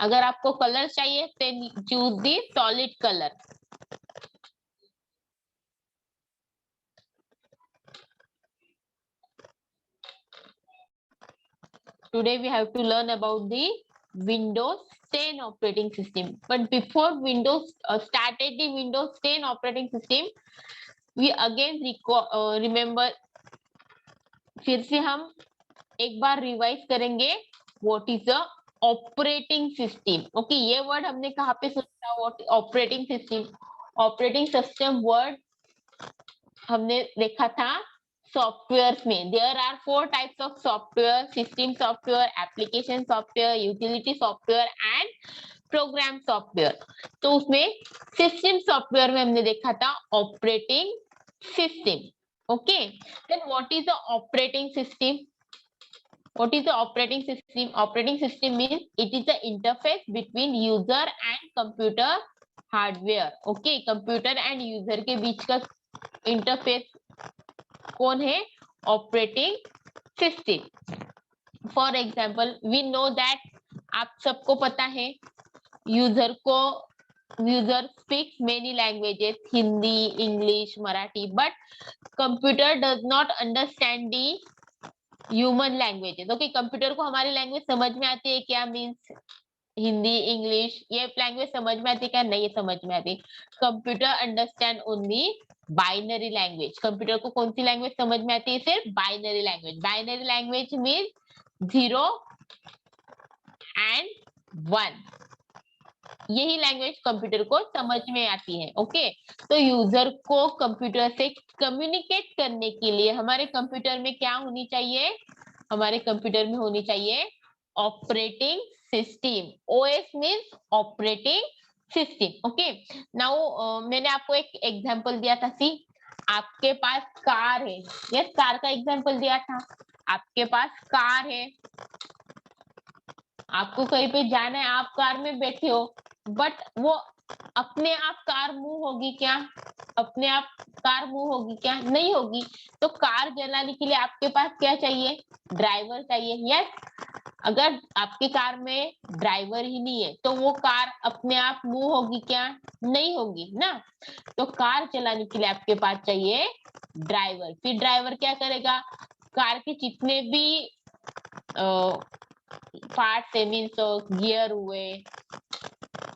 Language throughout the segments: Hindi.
अगर आपको कलर चाहिए then choose the solid color. Today we have to learn about the Windows 10 operating system. But before Windows started the Windows 10 operating system, we again remember, फिर से हम एक बार रिवाइज करेंगे what is the operating system. Okay, ये वर्ड हमने कहाँ पे सुना था? What operating system. Operating system word हमने देखा था सॉफ्टवेयर में. There are 4 types of software: system software, application software, utility software and program software. तो उसमें सिस्टम सॉफ्टवेयर में हमने देखा था operating system. Okay, then what is the operating system? What is the operating system? Operating system means it is the interface between user and computer hardware. Okay, computer and user के बीच का इंटरफेस कौन है? Operating system. For example, we know that, आप सबको पता है user speaks many languages, Hindi, English, Marathi, but computer does not understand the human languages. Okay, computer को हमारी लैंग्वेज समझ में आती है क्या? मीन्स हिंदी, इंग्लिश, ये लैंग्वेज समझ में आती है क्या? नहीं, ये समझ में आती. Computer understand only binary language. Computer को कौन सी लैंग्वेज समझ में आती है? सिर्फ binary language. Binary language means 0 and 1. यही लैंग्वेज कंप्यूटर को समझ में आती है. ओके, तो यूजर को कंप्यूटर से कम्युनिकेट करने के लिए हमारे कंप्यूटर में क्या होनी चाहिए? हमारे कंप्यूटर में होनी चाहिए operating system. OS means operating system. Okay, now मैंने आपको एक एग्जांपल दिया था. सी, आपके पास कार है. यस, कार का एग्जांपल दिया था. आपके पास कार है, आपको कहीं पे जाना है, आप कार में बैठे हो, बट वो अपने आप कार मूव होगी क्या? अपने आप कार मूव होगी क्या? नहीं होगी. तो कार चलाने के लिए आपके पास क्या चाहिए? ड्राइवर चाहिए. यस, अगर आपकी कार में ड्राइवर ही नहीं है तो वो कार अपने आप मूव होगी क्या? नहीं होगी ना. तो कार चलाने के लिए आपके पास चाहिए ड्राइवर. फिर ड्राइवर क्या करेगा? कार के जितने भी पार्ट्स है, मीन्स गियर हुए,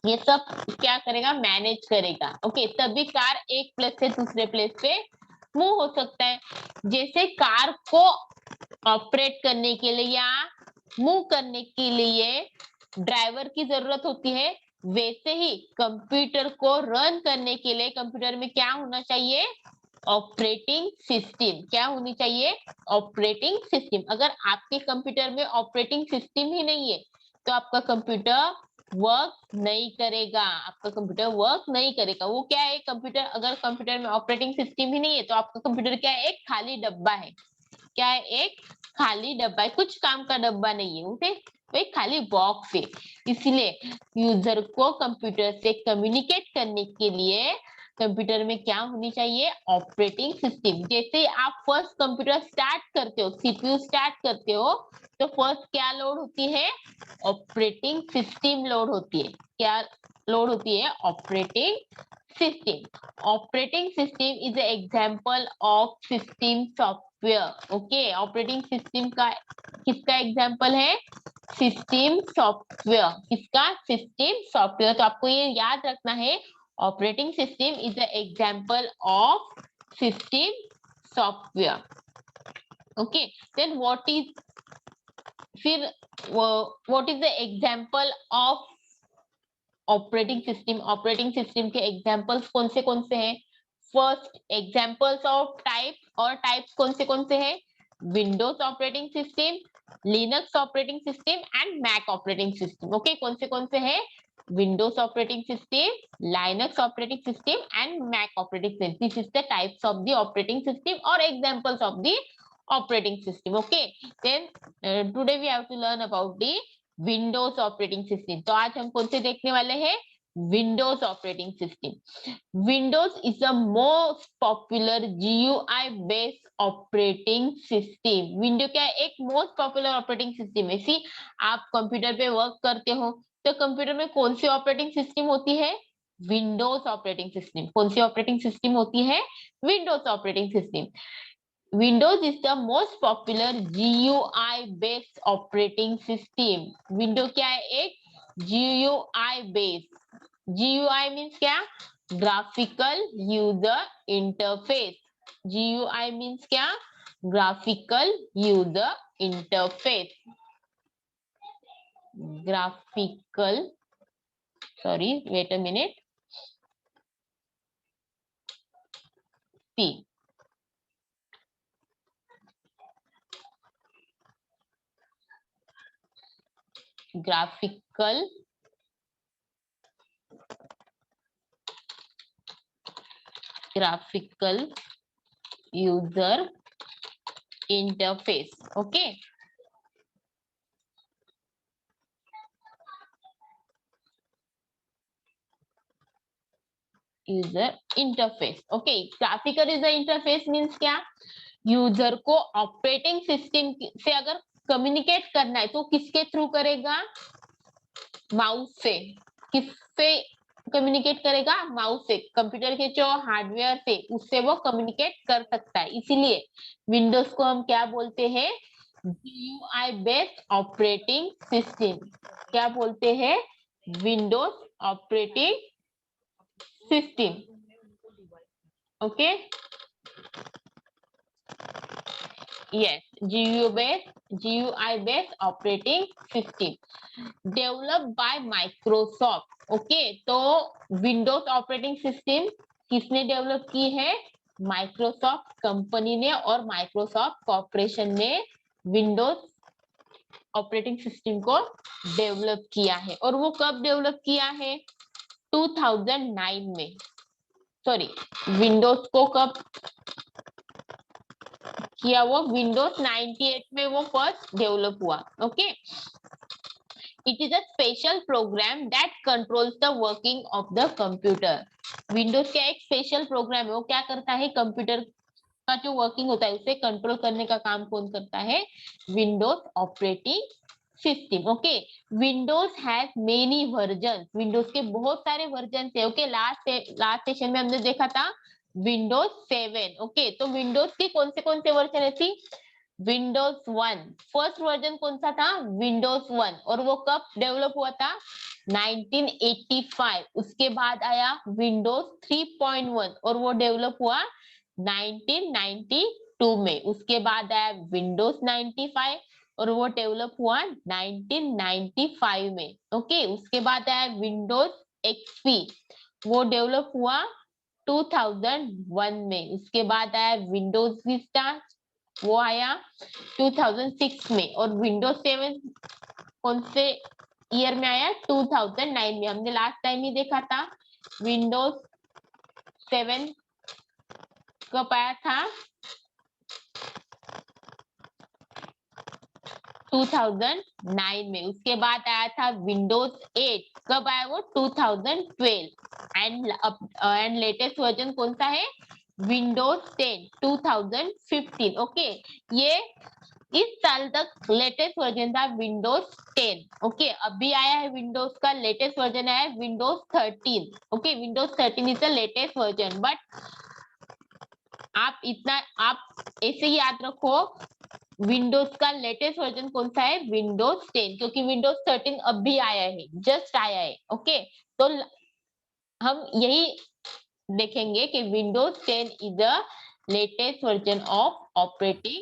ये सब क्या करेगा? मैनेज करेगा. ओके, तभी कार एक प्लेस से दूसरे प्लेस पे मूव हो सकता है. जैसे कार को ऑपरेट करने के लिए या मूव करने के लिए ड्राइवर की जरूरत होती है, वैसे ही कंप्यूटर को रन करने के लिए कंप्यूटर में क्या होना चाहिए? Operating system. क्या होनी चाहिए? Operating system. अगर आपके कंप्यूटर में ऑपरेटिंग सिस्टम ही नहीं है तो आपका कंप्यूटर वर्क नहीं करेगा. आपका कंप्यूटर वर्क नहीं करेगा. वो क्या है? कंप्यूटर, अगर कंप्यूटर में ऑपरेटिंग सिस्टम ही नहीं है तो आपका कंप्यूटर क्या है? एक खाली डब्बा है. क्या है? एक खाली डब्बा है. कुछ काम का डब्बा नहीं है. उसे एक खाली बॉक्स है. इसलिए यूजर को कंप्यूटर से कम्युनिकेट करने के लिए कंप्यूटर में क्या होनी चाहिए? Operating system. जैसे आप फर्स्ट कंप्यूटर स्टार्ट करते हो, सीपीयू स्टार्ट करते हो, तो फर्स्ट क्या लोड होती है? ऑपरेटिंग सिस्टम लोड होती है. क्या लोड होती है? Operating system. Operating system is a example of system software. Okay, operating system का किसका एग्जांपल है? System software. किसका? System software. तो आपको ये याद रखना है, operating system is a example of system software. Okay, then what is, फिर what is the example of operating system? Operating system के एग्जांपल्स कौन से हैं? फर्स्ट, एग्जांपल्स ऑफ टाइप, और टाइप्स कौन से हैं? Windows operating system, Linux operating system and Mac operating system. Okay, कौन से हैं? Windows operating system, Linux operating system and Mac operating system. This is the types of the operating system और examples of the operating system. Okay, then today we have to learn about the Windows operating system. तो आज हम कौन से देखने वाले हैं? Windows operating system. Windows is the most popular GUI based operating system. Window क्या है? एक मोस्ट पॉपुलर ऑपरेटिंग सिस्टम है. सी, आप कंप्यूटर पे वर्क करते हो तो कंप्यूटर में कौन सी ऑपरेटिंग सिस्टम होती है? Windows operating system. कौन सी ऑपरेटिंग सिस्टम होती है? Windows operating system. Windows is the most popular GUI based operating system. Window क्या है? एक GUI बेस्ड। GUI मीन्स क्या? Graphical user interface. GUI means क्या? Graphical user interface. Graphical, sorry, wait a minute. See, graphical user interface. Okay. User interface. Okay, graphical user interface means क्या? यूजर को ऑपरेटिंग सिस्टम से अगर कम्युनिकेट करना है तो किसके थ्रू करेगा? माउस से। किससे कम्युनिकेट करेगा? माउस से। कंप्यूटर के जो हार्डवेयर से उससे वो कम्युनिकेट कर सकता है, इसीलिए विंडोज को हम क्या बोलते हैं? GUI based operating system. क्या बोलते हैं? Windows operating system. Okay. Yes, GUI based operating system developed by Microsoft. Okay, तो विंडोज ऑपरेटिंग सिस्टम किसने डेवलप की है? माइक्रोसॉफ्ट कंपनी ने और माइक्रोसॉफ्ट कॉर्पोरेशन ने विंडोज ऑपरेटिंग सिस्टम को डेवलप किया है। और वो कब डेवलप किया है? 2009 में। सॉरी, विंडोज को कब किया? वो विंडोज 98 में वो फर्स्ट डेवलप हुआ। Okay, it is a special program that controls the working of the computer. Windows का एक स्पेशल प्रोग्राम है, वो क्या करता है? कंप्यूटर का जो वर्किंग होता है उसे कंट्रोल करने का काम कौन करता है? Windows operating system. Okay, Windows has many version. Windows के बहुत सारे वर्जन थे। ओके, लास्ट सेशन में हमने देखा था विंडोज 7। ओके, तो विंडोज के कौन से वर्जन है? थी विंडोज 1। फर्स्ट वर्जन कौन सा था? विंडोज 1। और वो कब डेवलप हुआ था? 1985। उसके बाद आया विंडोज 3.1 और वो डेवलप हुआ 1992 में। उसके बाद आया विंडोज 95 और वो डेवलप हुआ 1995 में। ओके, उसके बाद आया विंडोज एक्सपी, वो डेवलप हुआ 2001 में। उसके बाद आया विंडोज विस्टा, वो आया 2006 में। और विंडोज 7 कौन से ईयर में आया? 2009 में। हमने लास्ट टाइम ही देखा था विंडोज 7 कब आया था? 2009 में। उसके बाद आया था विंडोज 8। कब आया वो? 2012। एंड लेटेस्ट वर्जन कौन सा है? विंडोज 10 2015। ओके, ये इस साल तक लेटेस्ट वर्जन था विंडोज 10। ओके, अभी आया है विंडोज का लेटेस्ट वर्जन है Windows 13। Okay, Windows 13 is the latest version. But आप ऐसे ही याद रखो, विंडोज का लेटेस्ट वर्जन कौन सा है? विंडोज 10, क्योंकि विंडोज 13 अभी आया है, जस्ट आया है। ओके, तो हम यही देखेंगे कि Windows 10 is the latest version of operating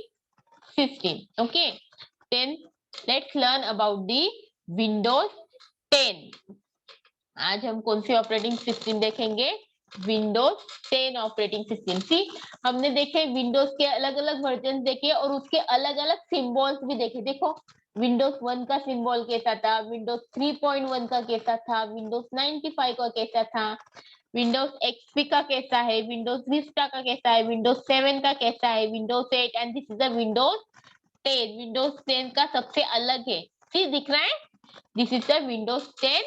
system. Okay, then let's learn about the Windows 10। आज हम कौन सी ऑपरेटिंग सिस्टम देखेंगे? Windows 10 operating system. सी, हमने देखे विंडोज के अलग अलग वर्जन देखे और उसके अलग अलग सिंबल्स भी देखे। देखो, विंडोज 1 का सिंबल कैसा था, विंडोज 3.1 का कैसा था, विंडोज 95 का कैसा था, विंडोज एक्सपी का कैसा है, विंडोज विस्टा का कैसा है, विंडोज 7 का कैसा है, Windows 8, and this is the Windows 10। Windows 10 का सबसे अलग है। सी, दिख रहा है? This is the Windows 10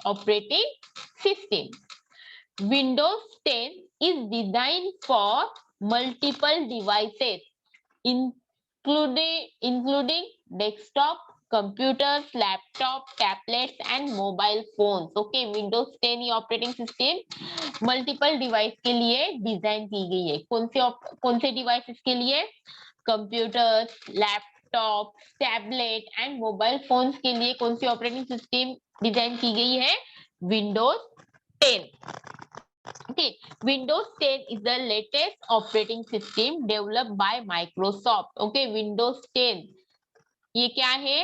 operating system. Windows 10 is designed for multiple devices, including desktop, computers, laptop, tablets and mobile phones. Okay, Windows 10 ये ऑपरेटिंग सिस्टम मल्टीपल डिवाइस के लिए डिजाइन की गई है। कौन से डिवाइसेस के लिए? Computers, laptop, tablet and mobile phones के लिए कौन सी ऑपरेटिंग सिस्टम डिजाइन की गई है? Windows 10। Okay, Windows 10 is the latest operating system developed by Microsoft. Okay, Windows 10 ये क्या है?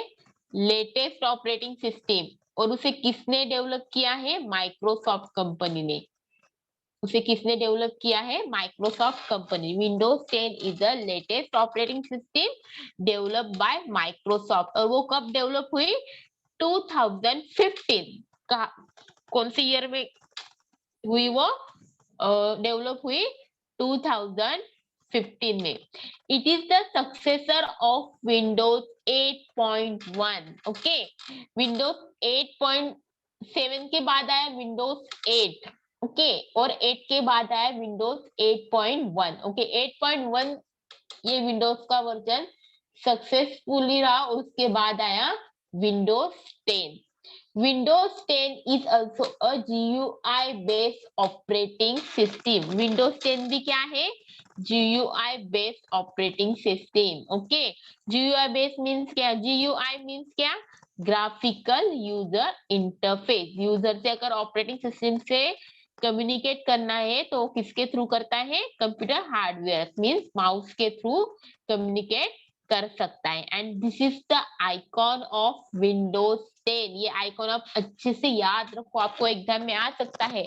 Latest operating system. और उसे किसने डेवलप किया है? माइक्रोसॉफ्ट कंपनी ने। उसे किसने डेवलप किया है? Microsoft company. Windows 10 is the latest operating system developed by Microsoft. और वो कब डेवलप हुई? 2015 का। कौन से ईयर में हुई वो? डेवलप हुई 2015 में। It is the successor of Windows 8.1। Okay, Windows 8.7 के बाद आया विंडोज 8। ओके, और 8 के बाद आया विंडोज 8.1। ओके, 8.1 ये विंडोज का वर्जन सक्सेसफुली रहा। उसके बाद आया Windows 10। Windows 10 is also a GUI based operating system. Windows 10 भी क्या है? GUI based operating system. Okay, GUI based means क्या? GUI means क्या? Graphical user interface. यूजर से अगर ऑपरेटिंग सिस्टम से कम्युनिकेट करना है तो किसके थ्रू करता है? कंप्यूटर हार्डवेयर मीन्स माउस के थ्रू कम्युनिकेट कर सकता है। And this is the icon of Windows 10। ये आइकॉन आप अच्छे से याद रखो, आपको एग्जाम में आ सकता है।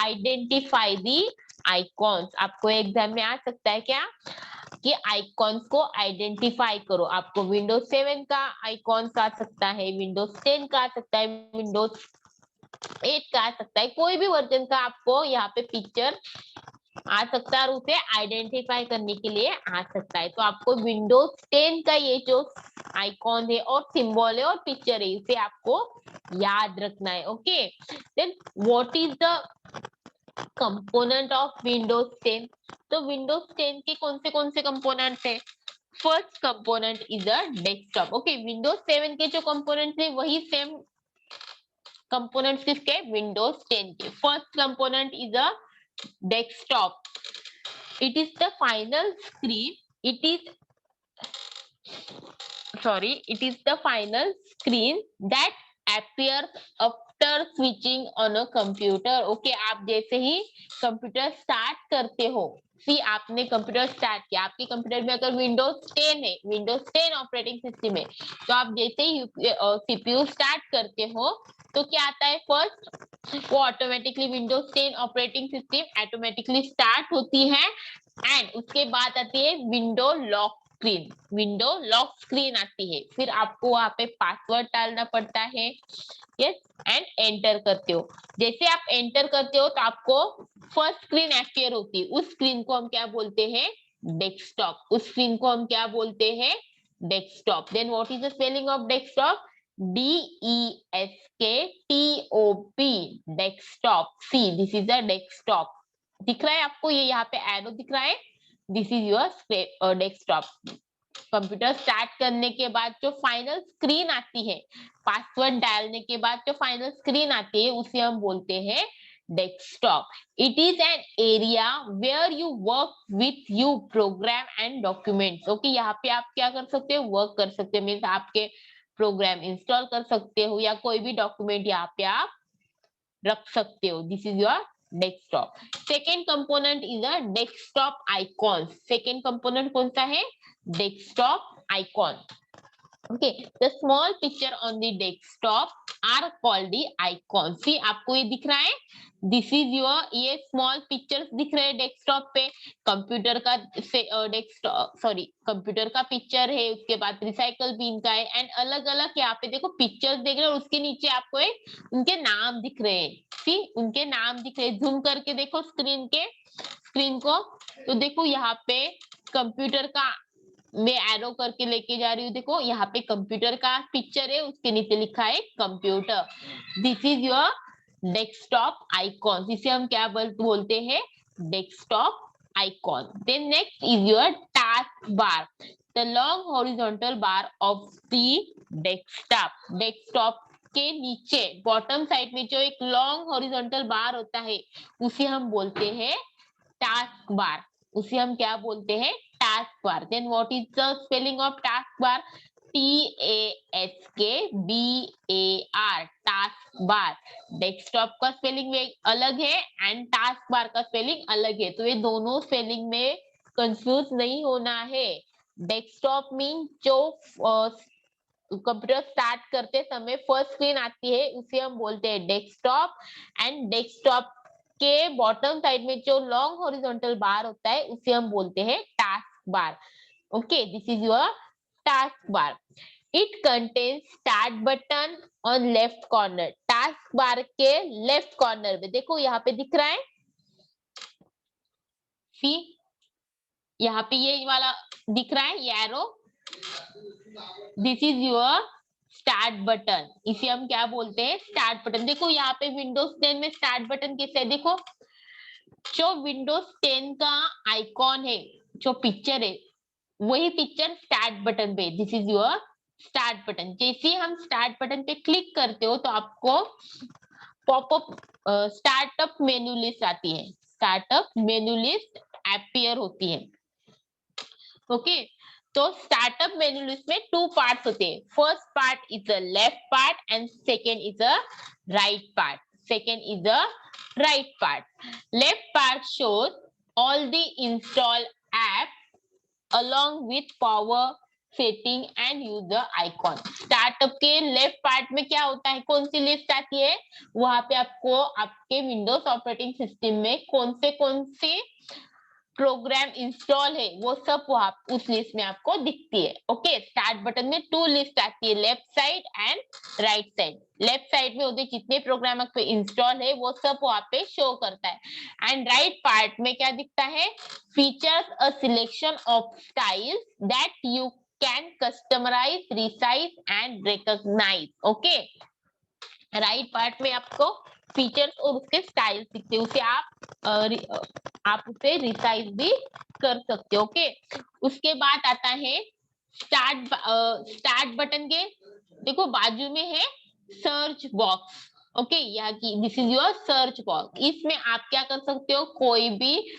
आइडेंटिफाई दी आइकॉन्स, आपको एग्जाम में आ सकता है क्या? कि आइकॉन्स को आइडेंटिफाई करो। आपको विंडोज 7 का आइकॉन आ सकता है, विंडोज 10 का आ सकता है, विंडोज 8 का आ सकता है, कोई भी वर्जन का आपको यहाँ पे पिक्चर आ सकता है और उसे आइडेंटिफाई करने के लिए आ सकता है। तो आपको विंडोज 10 का ये जो आइकॉन है और सिंबल है और पिक्चर है, इसे आपको याद रखना है। Okay, then what is the component of Windows 10? तो विंडोज 10 के कौन से कंपोनेंट्स है? First component is a desktop. Okay, Windows 7 के जो कंपोनेंट्स है वही सेम कंपोनेंट्स किसके? विंडोज 10 के। First component is a desktop. It is the final screen. It is the final screen that appears after switching on a computer. Okay, आप जैसे ही कंप्यूटर स्टार्ट करते हो, आपने कंप्यूटर स्टार्ट किया, आपके कंप्यूटर में अगर विंडोज 10 है, विंडोज 10 ऑपरेटिंग सिस्टम है, तो आप जैसे ही सीपीयू स्टार्ट करते हो तो क्या आता है? फर्स्ट वो automatically Windows 10 operating system automatically start होती है। एंड उसके बाद आती है window lock screen. Window lock screen आती है, फिर आपको वहां पे पासवर्ड डालना पड़ता है। यस, एंड एंटर करते हो। जैसे आप एंटर करते हो तो आपको फर्स्ट स्क्रीन अपीयर होती है। उस स्क्रीन को हम क्या बोलते हैं? डेस्कटॉप। उस स्क्रीन को हम क्या बोलते हैं? Desktop. Then what is the spelling of desktop? DESKTOP, desktop. See this is a desktop. दिख रहा है आपको? ये यहाँ पे एरो दिख रहा है। This is your desktop. Computer start करने के बाद जो फाइनल स्क्रीन आती है, पासवर्ड डालने के बाद जो फाइनल स्क्रीन आती है, उसे हम बोलते हैं desktop. It is an area where you work with you program and documents. Okay, यहाँ पे आप क्या कर सकते हो? वर्क कर सकते हो, मीन्स आपके प्रोग्राम इंस्टॉल कर सकते हो या कोई भी डॉक्यूमेंट यहाँ पे आप रख सकते हो। This is your desktop. Second component is a desktop icon. Second component कौन सा है? Desktop icon. Okay, the small picture on the desktop are called the icons. See, आपको ये दिख रहा है? This is your, ये small pictures दिख रहे हैं डेस्कटॉप पे। कंप्यूटर का डेस्कटॉप, सॉरी, कंप्यूटर का पिक्चर है, उसके बाद रिसाइकल बिन का है, एंड अलग अलग यहाँ पे देखो पिक्चर्स देख रहे हो, उसके नीचे आपको उनके नाम दिख रहे हैं। सी, उनके नाम दिख रहे हैं। जूम करके देखो स्क्रीन को, तो देखो यहाँ पे कंप्यूटर का मैं एरो करके लेके जा रही हूँ। देखो यहाँ पे कंप्यूटर का पिक्चर है, उसके नीचे लिखा है computer. This is your desktop icon. इसे हम क्या बोलते हैं? Desktop icon. Then next is your taskbar, the long horizontal bar of the desktop, desktop के नीचे बॉटम साइड में जो एक लॉन्ग हॉरिजॉन्टल बार होता है उसे हम बोलते हैं टास्क बार, उसे हम क्या बोलते हैं, taskbar. Then what is the spelling of taskbar, TASKBAR, taskbar. Desktop का स्पेलिंग अलग है एंड टास्क बार का स्पेलिंग अलग है, तो ये दोनों स्पेलिंग में कंफ्यूज नहीं होना है। डेस्कटॉप मीन जो कंप्यूटर स्टार्ट करते समय फर्स्ट स्क्रीन आती है उसे हम बोलते हैं डेस्कटॉप, एंड डेस्कटॉप के बॉटम साइड में जो लॉन्ग हॉरिजॉन्टल बार होता है उसे हम बोलते हैं task bar. Okay, this is your task bar. It contains start button on left corner, task bar के लेफ्ट कॉर्नर में देखो यहाँ पे दिख रहा है, सी यहाँ पे ये वाला दिख रहा है, ये arrow, this is your start button, इसे हम क्या बोलते हैं, स्टार्ट बटन। देखो यहाँ पे विंडोज 10 में स्टार्ट बटन कैसे है, देखो जो विंडोज 10 का आइकॉन है, जो पिक्चर है, वही पिक्चर स्टार्ट बटन पे, this is your start button. जैसे हम स्टार्ट बटन पे क्लिक करते हो तो आपको पॉपअप स्टार्टअप मेन्यू लिस्ट आती है, स्टार्टअप मेन्यू लिस्ट अपीयर होती है। ओके, तो स्टार्टअप मेन्यू लिस्ट में टू पार्ट्स होते हैं, first part is the left part and second is the right part, second is the right part. Left part shows all the install app along with power setting and user icon। Startup के लेफ्ट पार्ट में क्या होता है, कौन सी लिस्ट आती है, वहां पे आपको आपके विंडोज ऑपरेटिंग सिस्टम में कौन से प्रोग्राम इंस्टॉल है वो सब वहां उस लिस्ट में आपको दिखती है। ओके, स्टार्ट बटन में टू लिस्ट आती है, left side and right side. Left side में होते जितने प्रोग्राम आप पे इंस्टॉल है वो सब वहां पे शो करता है, एंड राइट पार्ट में क्या दिखता है, features a selection of styles that you can customize, resize and recognize. Okay, right part में आपको फीचर्स और उसके स्टाइल्स दिखते हैं, उसे आप उसे रिसाइज भी कर सकते हो। ओके, उसके बाद आता है स्टार्ट बटन के देखो बाजू में है सर्च बॉक्स। ओके, यहाँ की this is your search box, इसमें आप क्या कर सकते हो, कोई भी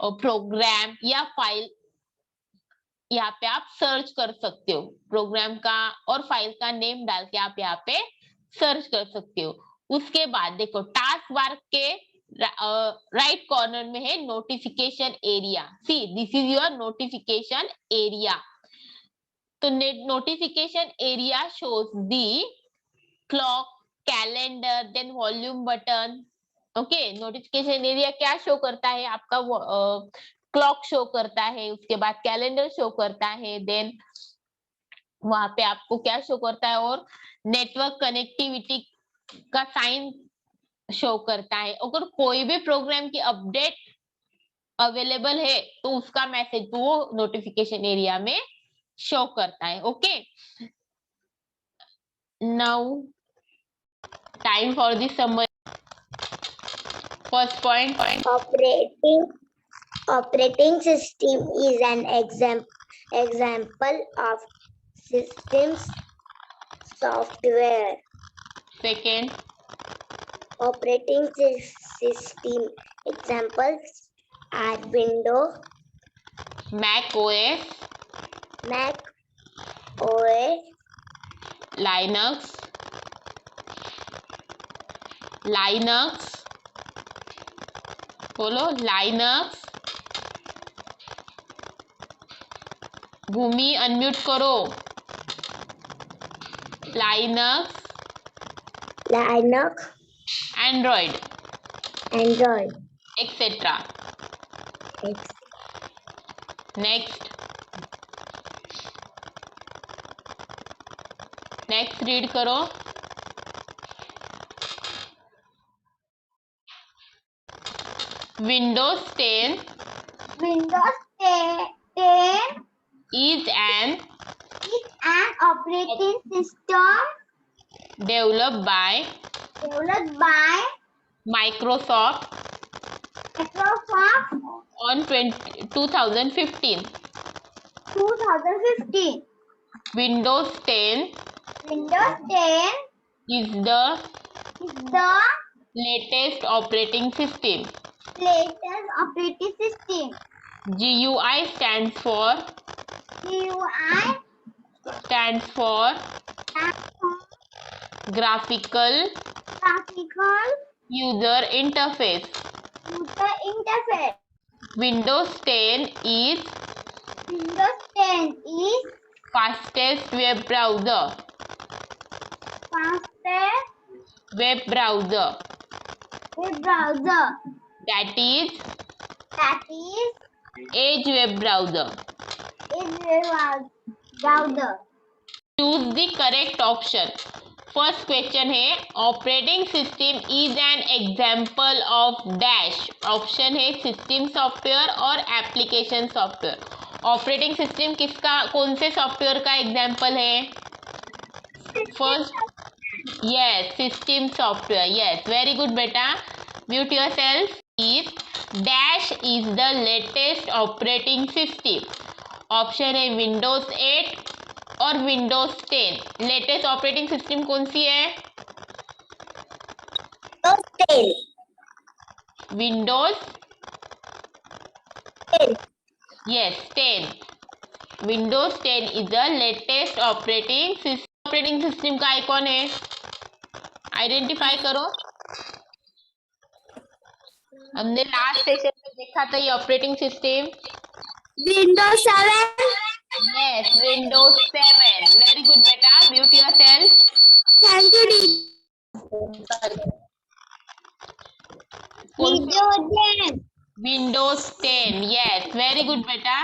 प्रोग्राम या फाइल यहाँ पे आप सर्च कर सकते हो, प्रोग्राम का और फाइल का नेम डाल के आप यहाँ पे सर्च कर सकते हो। उसके बाद देखो टास्क बार के राइट कॉर्नर में है notification area, see this is your notification area. तो notification area shows the clock, calendar, then volume button. Okay, notification area क्या शो करता है, आपका क्लॉक शो करता है, उसके बाद कैलेंडर शो करता है, देन वहां पे आपको क्या शो करता है, और नेटवर्क कनेक्टिविटी का साइन शो करता है। अगर कोई भी प्रोग्राम की अपडेट अवेलेबल है तो उसका मैसेज वो नोटिफिकेशन एरिया में शो करता है। Okay, now time for the summary. First point, operating system is an example of systems software. Second, Operating system examples are Windows, Mac OS, Mac OS, Linux, बोलो लाइनक्स, भूमि अनम्यूट करो, Linux, Linux, Android, Android, et cetera. X, next read करो। Windows 10 Windows 10 is an is an operating system developed by Microsoft on 2015. Windows 10 Windows 10 is the is the latest operating system. latest operating system. GUI stands for GUI stands for graphical graphical user interface. user interface. Windows 10 is Windows 10 is fastest web browser. fastest Web browser web browser. that is That is Edge web browser. web browser. Choose the correct option. First question है operating system is an example of dash. Option है सिस्टम सॉफ्टवेयर और एप्लीकेशन सॉफ्टवेयर. ऑपरेटिंग सिस्टम किसका कौन से सॉफ्टवेयर का एग्जाम्पल है? First yes system software. Yes very good बेटा. Mute yourself. Is dash is the latest operating system. Option है विंडोज 8 और विंडोज 10. लेटेस्ट ऑपरेटिंग सिस्टम कौन सी है? Windows 10. Yes 10. Windows 10 is the latest operating system. Operating system का आइकॉन है, आइडेंटिफाई करो. हमने लास्ट सेशन में देखा था ये operating system. Windows 7. Yes Windows 7. Very good बेटा. Mute yourself. Thank you. Windows 10. Windows 10. Yes very good बेटा.